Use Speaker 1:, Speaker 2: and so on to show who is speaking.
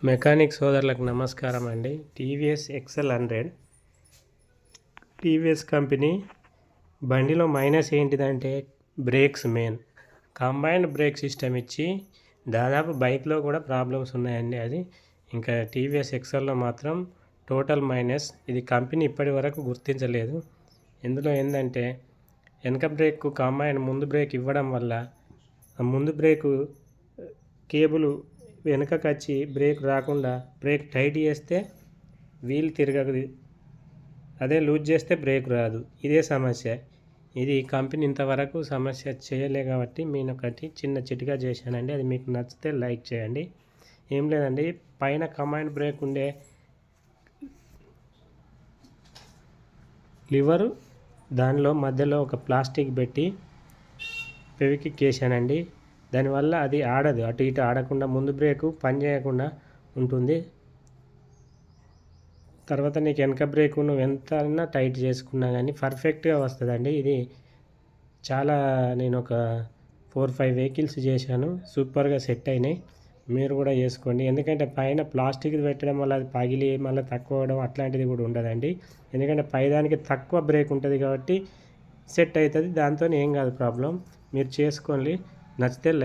Speaker 1: Mechanic సోదరులకు నమస్కారం అండి. టీవీఎస్ ఎక్సెల్ 100 టీవీఎస్ కంపెనీ బండిలో మైనస్ ఏంటిదంటే brakes main combined brake system ఇచ్చి దాదాపు బైక్లో కూడా ప్రాబ్లమ్స్ ఉన్నాయండి. అది ఇంకా టీవీఎస్ ఎక్సెల్లో మాత్రం టోటల్ మైనస్. ఇది కంపెనీ ఇప్పటి వరకు గుర్తించలేదు. ఇందులో ఏంటంటే వెనక బ్రేక్ కంబైన్డ్ ముందు బ్రేక్ ఇవ్వడం వల్ల ఆ ముందు బ్రేకు కేబుల్ వెనకకు వచ్చి బ్రేక్ రాకుండా బ్రేక్ టైట్ చేస్తే వీల్ తిరగదు, అదే లూజ్ చేస్తే బ్రేక్ రాదు. ఇదే సమస్య. ఇది కంపెనీ ఇంతవరకు సమస్య చేయలే కాబట్టి నేను ఒకటి చిన్న చిటికా చేశానండి. అది మీకు నచ్చితే లైక్ చేయండి. ఏం లేదండి, పైన కమాండ్ బ్రేక్ ఉండే లివరు దానిలో మధ్యలో ఒక ప్లాస్టిక్ పెట్టి ఫెవిక్విక్ వేసానండి. దానివల్ల అది ఆడదు, అటు ఇటు ఆడకుండా ముందు బ్రేకు పని చేయకుండా ఉంటుంది. తర్వాత నీకు వెనక బ్రేకు నువ్వు ఎంత టైట్ చేసుకున్నా కానీ పర్ఫెక్ట్గా వస్తుందండి. ఇది చాలా నేను ఒక 4-5 వెహికల్స్ చేశాను, సూపర్గా సెట్ అయినాయి. మీరు కూడా చేసుకోండి. ఎందుకంటే పైన ప్లాస్టిక్ పెట్టడం వల్ల అది పగిలి మళ్ళీ తక్కువ అవడం అట్లాంటిది కూడా ఉండదండి. ఎందుకంటే పైదానికి తక్కువ బ్రేక్ ఉంటుంది కాబట్టి సెట్ అవుతుంది. దాంతో ఏం కాదు ప్రాబ్లం. మీరు చేసుకోండి. నచ్చితే లైక్